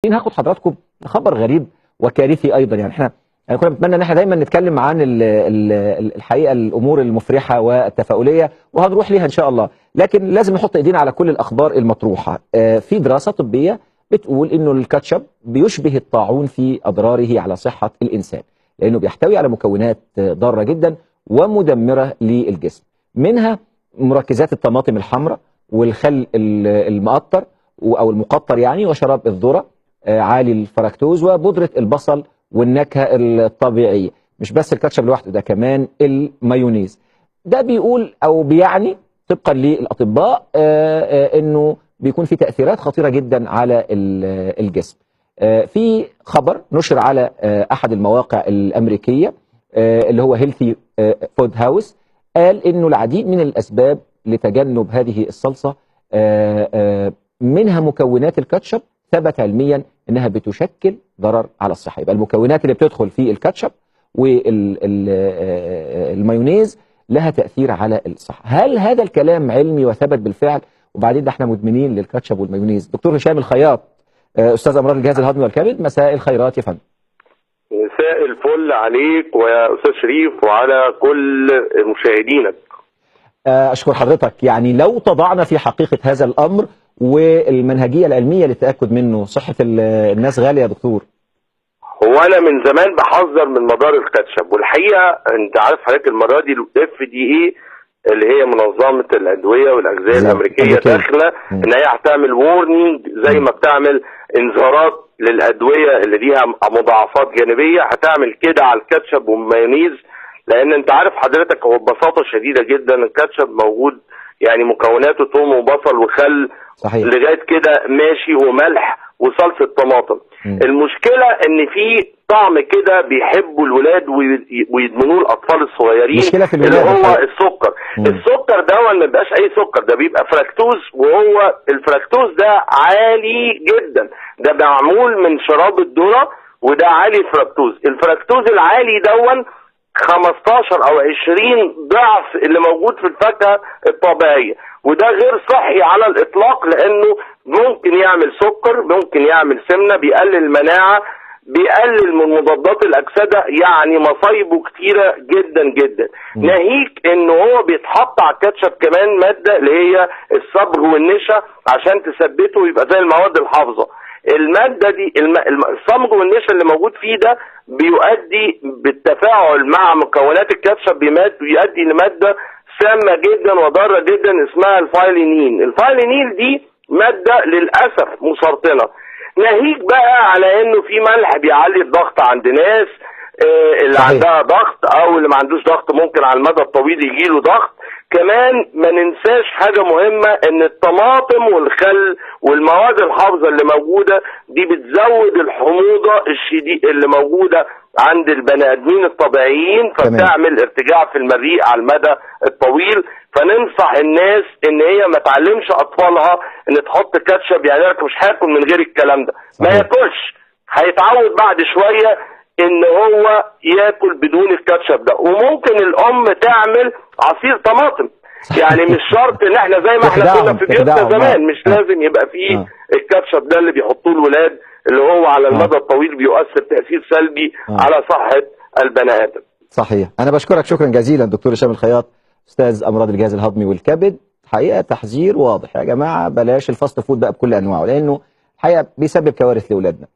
هاخد حضراتكم خبر غريب وكارثي ايضا. يعني احنا كنا بنتمنى ان احنا دايما نتكلم عن الحقيقه الامور المفرحه والتفاؤليه، وهنروح ليها ان شاء الله، لكن لازم نحط ايدينا على كل الاخبار المطروحه. في دراسه طبيه بتقول انه الكاتشب بيشبه الطاعون في اضراره على صحه الانسان، لانه بيحتوي على مكونات ضاره جدا ومدمره للجسم، منها مركزات الطماطم الحمراء والخل المقطر او المقطر يعني، وشراب الذره عالي الفركتوز، وبودرة البصل والنكهة الطبيعية. مش بس الكاتشب لوحده، ده كمان المايونيز. ده بيقول أو بيعني طبقا للأطباء أنه بيكون في تأثيرات خطيرة جدا على الجسم. في خبر نشر على أحد المواقع الأمريكية اللي هو هيلثي فود هاوس، قال أنه العديد من الأسباب لتجنب هذه الصلصة منها مكونات الكاتشب ثبت علميا انها بتشكل ضرر على الصحه. يبقى المكونات اللي بتدخل في الكاتشب والمايونيز لها تاثير على الصحه. هل هذا الكلام علمي وثبت بالفعل؟ وبعدين ده احنا مدمنين للكاتشب والمايونيز. دكتور هشام الخياط، استاذ امراض الجهاز الهضمي والكبد، مساء الخيرات يا فندم. مساء الفل عليك ويا استاذ شريف وعلى كل مشاهدينك. اشكر حضرتك. يعني لو تضعنا في حقيقه هذا الامر والمنهجيه العلميه للتاكد منه، صحه الناس غاليه يا دكتور. هو انا من زمان بحذر من مضار الكاتشب، والحقيقه انت عارف حضرتك المره دي الاف دي اي اللي هي منظمه الادويه والاغذيه الامريكيه داخله ان هي هتعمل وورنينج زي ما بتعمل انذارات للادويه اللي ليها مضاعفات جانبيه، هتعمل كده على الكاتشب والمايونيز. لان انت عارف حضرتك هو ببساطه شديده جدا الكاتشب موجود يعني مكوناته ثوم وبصل وخل صحيح. لغايه كده ماشي، وملح وصلصه طماطم. المشكله ان في طعم كده بيحبوا الولاد ويدمنوه الاطفال الصغيرين، مشكلة في اللي هو السكر. السكر ده ما بيبقاش اي سكر، ده بيبقى فركتوز، وهو الفركتوز ده عالي جدا، ده معمول من شراب الذره وده عالي الفركتوز. الفركتوز العالي دون 15 او 20 ضعف اللي موجود في الفاكهه الطبيعيه، وده غير صحي على الاطلاق، لانه ممكن يعمل سكر، ممكن يعمل سمنه، بيقلل المناعه، بيقلل من مضادات الاكسده، يعني مصايبه كتيره جدا جدا. ناهيك انه هو بيتحط على الكاتشب كمان ماده اللي هي الصبغ والنشا عشان تثبته ويبقى زي المواد الحافظه. الماده دي الصمغ والنشا اللي موجود فيه ده بيؤدي بالتفاعل مع مكونات الكاتشب بيؤدي لماده سامه جدا وضاره جدا اسمها الفايلينين. الفايلينين دي ماده للاسف مسرطنه. ناهيك بقى على انه في ملح بيعلي الضغط عند ناس اللي صحيح. عندها ضغط او اللي ما عندوش ضغط ممكن على المدى الطويل يجيله ضغط. كمان ما ننساش حاجة مهمة، ان الطماطم والخل والمواد الحافظة اللي موجودة دي بتزود الحموضة الشديدة اللي موجودة عند البني ادمين الطبيعيين، فبتعمل ارتجاع في المريء على المدى الطويل. فننصح الناس ان هي ما تعلمش اطفالها ان تحط كاتشب، يعني انا مش هاكل من غير الكلام ده، ما ياكلش، هيتعود بعد شوية ان هو ياكل بدون الكاتشب ده. وممكن الام تعمل عصير طماطم، يعني مش شرط ان احنا زي ما احنا كنا في بيوتنا زمان، مش لازم يبقى فيه الكاتشب ده اللي بيحطوه الولاد، اللي هو على المدى الطويل بيؤثر تأثير سلبي على صحة البني ادم. صحيح. انا بشكرك شكرا جزيلا دكتور هشام الخياط، استاذ امراض الجهاز الهضمي والكبد. حقيقة تحذير واضح يا جماعة، بلاش الفاست فود بقى بكل انواعه، لانه الحقيقة بيسبب كوارث لاولادنا.